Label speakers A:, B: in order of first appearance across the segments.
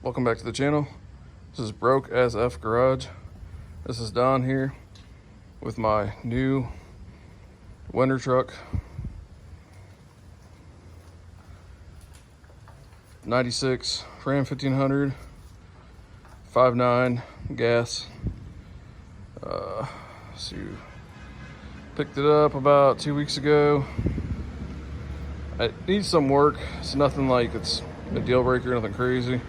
A: Welcome back to the channel. This is Broke as F Garage. This is Don here with my new winter truck. 96 Ram 1500, 5.9 gas. So picked it up about 2 weeks ago. It needs some work. It's nothing like it's a deal breaker, nothing crazy.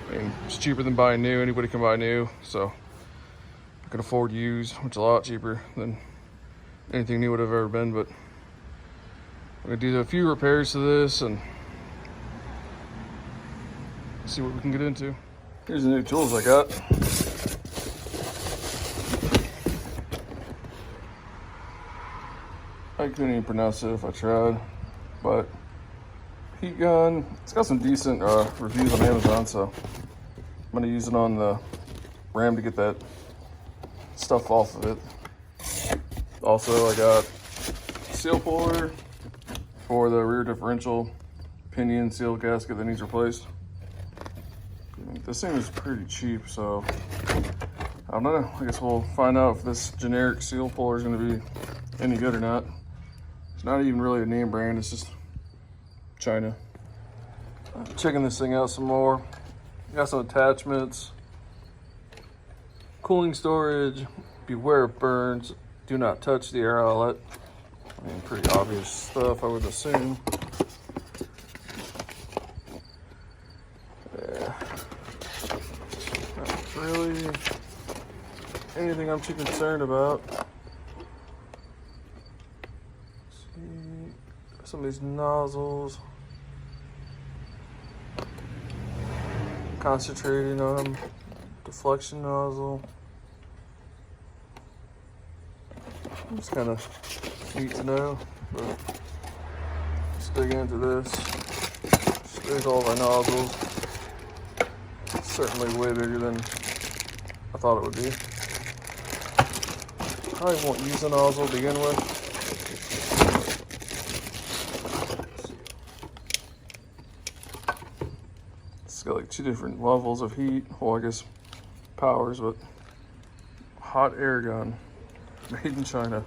A: I mean, it's cheaper than buying new. Anybody can buy new, so I can afford used, which is a lot cheaper than anything new would have ever been. But I'm gonna do a few repairs to this and see what we can get into. Here's the new tools I got. I couldn't even pronounce it if I tried, but heat gun. It's got some decent reviews on Amazon, so I'm gonna use it on the Ram to get that stuff off of it. Also, I got seal puller for the rear differential pinion seal gasket that needs replaced. This thing is pretty cheap, so I don't know. I guess we'll find out if this generic seal puller is gonna be any good or not. It's not even really a name brand, it's just China. Checking this thing out some more. Got some attachments. Cooling storage. Beware of burns. Do not touch the air outlet. I mean, pretty obvious stuff, I would assume. Yeah. Not really anything I'm too concerned about. Some of these nozzles, concentrating on them, deflection nozzle. It's kind of neat to know, but let's dig into this. There's all of our nozzles. It's certainly way bigger than I thought it would be. Probably won't use a nozzle to begin with. It's got like two different levels of heat. Well, I guess powers, but hot air gun, made in China.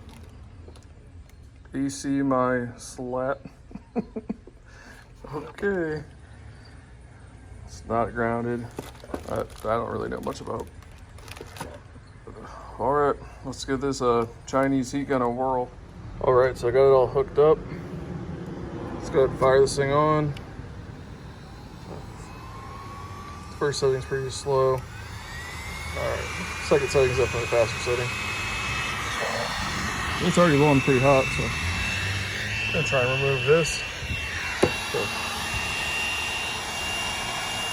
A: AC my slat. Okay. It's not grounded. I don't really know much about. All right, let's give this a Chinese heat gun a whirl. All right, so I got it all hooked up. Let's go ahead and fire this thing on. First setting's pretty slow. Alright, second setting's definitely faster setting. It's already blowing pretty hot, so I'm gonna try and remove this. So,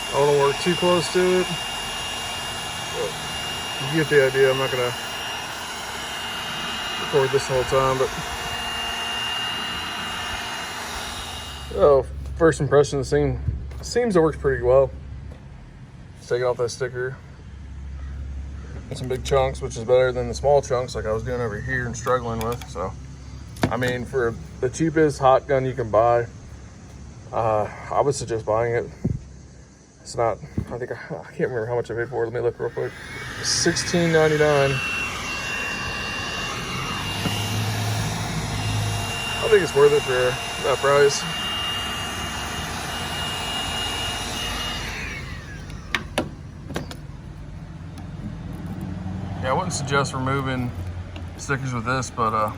A: I don't want to work too close to it. But you get the idea. I'm not gonna record this the whole time, but oh, first impression, this thing seems to work pretty well. Taking off that sticker. Some big chunks, which is better than the small chunks like I was doing over here and struggling with. So, I mean, for the cheapest hot gun you can buy, I would suggest buying it. It's not, I think, I can't remember how much I paid for it. Let me look real quick. $16.99. I think it's worth it for that price. Yeah, I wouldn't suggest removing stickers with this, but I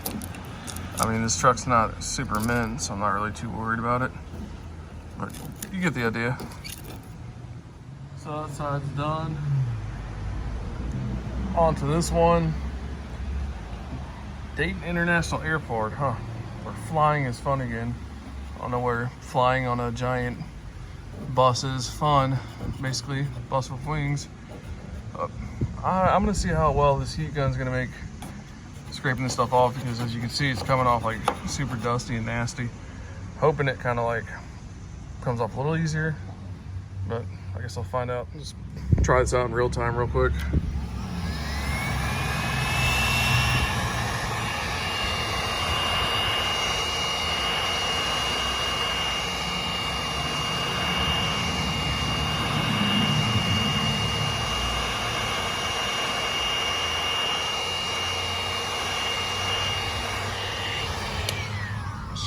A: mean, this truck's not super mint, so I'm not really too worried about it. But you get the idea. So that side's done. On to this one. Dayton International Airport, huh? Where flying is fun again. I don't know where flying on a giant bus is fun. Basically, bus with wings. I'm gonna see how well this heat gun's gonna make scraping this stuff off, because as you can see, it's coming off like super dusty and nasty. Hoping it kind of like comes off a little easier, but I guess I'll find out. Just try this out in real time real quick.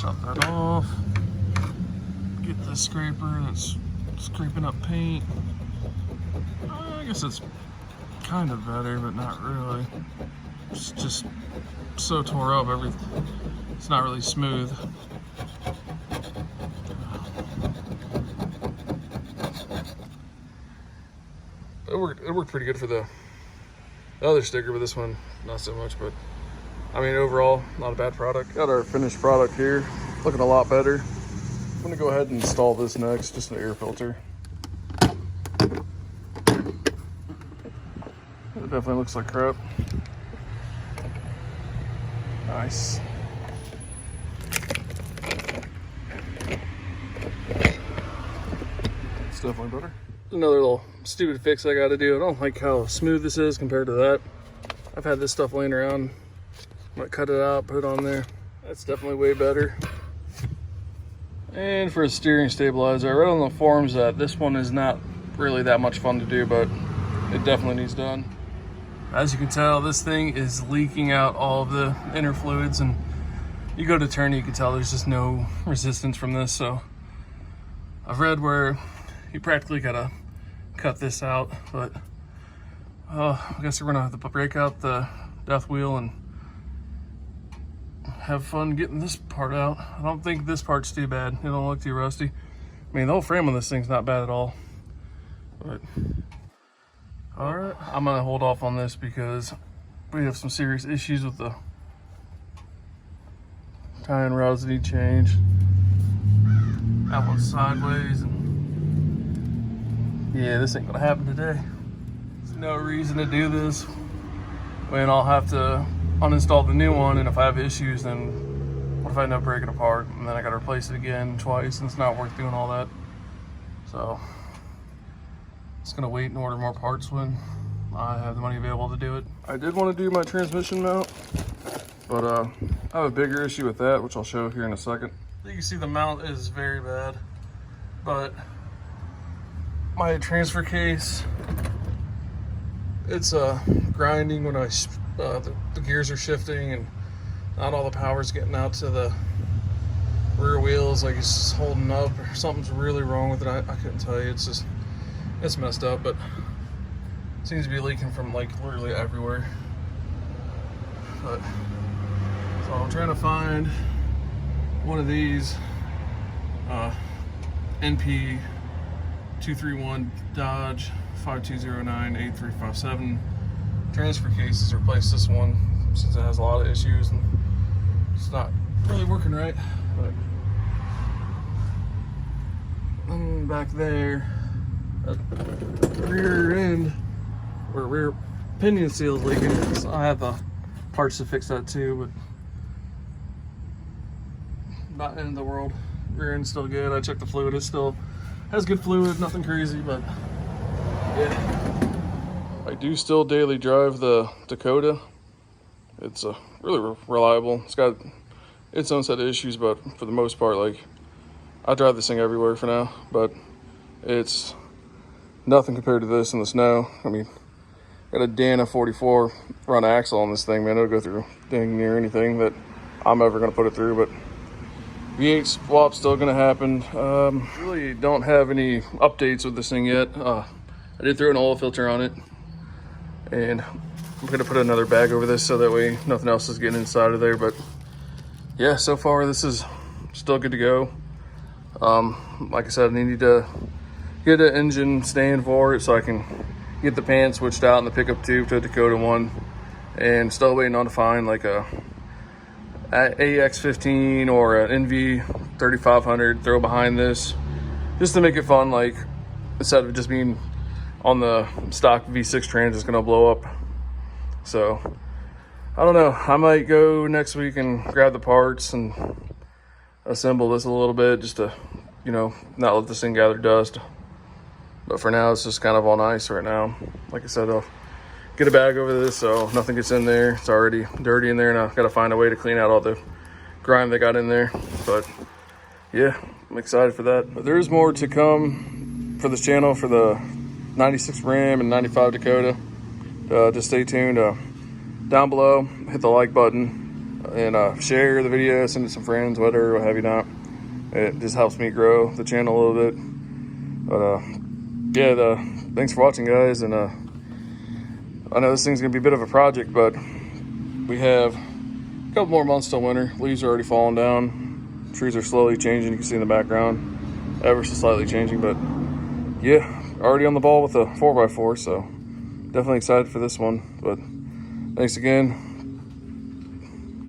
A: shut that off. Get the scraper that's scraping up paint. I guess it's kind of better, but not really. It's just so tore up, it's not really smooth. It worked pretty good for the other sticker, but this one not so much. But I mean, overall, not a bad product. Got our finished product here, looking a lot better. I'm gonna go ahead and install this next, just an air filter. It definitely looks like crap. Nice. It's definitely better. Another little stupid fix I gotta do. I don't like how smooth this is compared to that. I've had this stuff laying around. I might cut it out, put it on there. That's definitely way better. And for a steering stabilizer, I read on the forums that this one is not really that much fun to do, but it definitely needs done. As you can tell, this thing is leaking out all of the inner fluids, and you go to turn, you can tell there's just no resistance from this. So I've read where you practically gotta cut this out, but I guess we're gonna have to break out the death wheel and have fun getting this part out. I don't think this part's too bad. It don't look too rusty. I mean, the whole frame on this thing's not bad at all, but all right, I'm gonna hold off on this because we have some serious issues with the tie-in rods that need changed. That one's sideways, and yeah, this ain't gonna happen today. There's no reason to do this when I'll have to uninstall the new one, and if I have issues, then what if I end up breaking apart and then I gotta replace it again twice, and it's not worth doing all that. So just gonna wait and order more parts when I have the money available to do it. I did want to do my transmission mount, but I have a bigger issue with that, which I'll show here in a second. You can see the mount is very bad, but my transfer case, it's grinding when the gears are shifting, and not all the power's getting out to the rear wheels. Like, it's just holding up, or something's really wrong with it. I couldn't tell you. It's messed up, but it seems to be leaking from like literally everywhere. But so I'm trying to find one of these NP 231 Dodge 5209-8357 transfer cases to replace this one, since it has a lot of issues and it's not really working right. But back there, that rear end where rear pinion seal is leaking, so I have the parts to fix that too, but not end of the world. Rear end's still good. I checked the fluid, it still has good fluid, nothing crazy, but yeah. I do still daily drive the Dakota. It's really reliable. It's got its own set of issues, but for the most part, like, I drive this thing everywhere for now, but it's nothing compared to this in the snow. I mean, got a Dana 44 run axle on this thing, man. It'll go through dang near anything that I'm ever gonna put it through, but V8 swap's still gonna happen. Really don't have any updates with this thing yet. I did throw an oil filter on it, and I'm gonna put another bag over this so that way nothing else is getting inside of there. But yeah, so far this is still good to go. Like I said, I need to get an engine stand for it so I can get the pan switched out in the pickup tube to a Dakota one, and still waiting on to find like a AX15 or an NV 3500 throw behind this, just to make it fun, like instead of just being on the stock V6 trans, it's gonna blow up. So I don't know, I might go next week and grab the parts and assemble this a little bit, just to, you know, not let this thing gather dust. But for now, it's just kind of on ice right now. Like I said, I'll get a bag over this so nothing gets in there. It's already dirty in there, and I've got to find a way to clean out all the grime they got in there. But yeah, I'm excited for that. But there is more to come for this channel for the 96 Ram and 95 Dakota. Just stay tuned. Down below, hit the like button. and share the video, send it to some friends, whatever, what have you not. It just helps me grow the channel a little bit. But yeah, thanks for watching, guys. And I know this thing's gonna be a bit of a project, but we have a couple more months till winter. Leaves are already falling down. Trees are slowly changing. You can see in the background, ever so slightly changing. But yeah, already on the ball with a 4x4, so definitely excited for this one. But thanks again.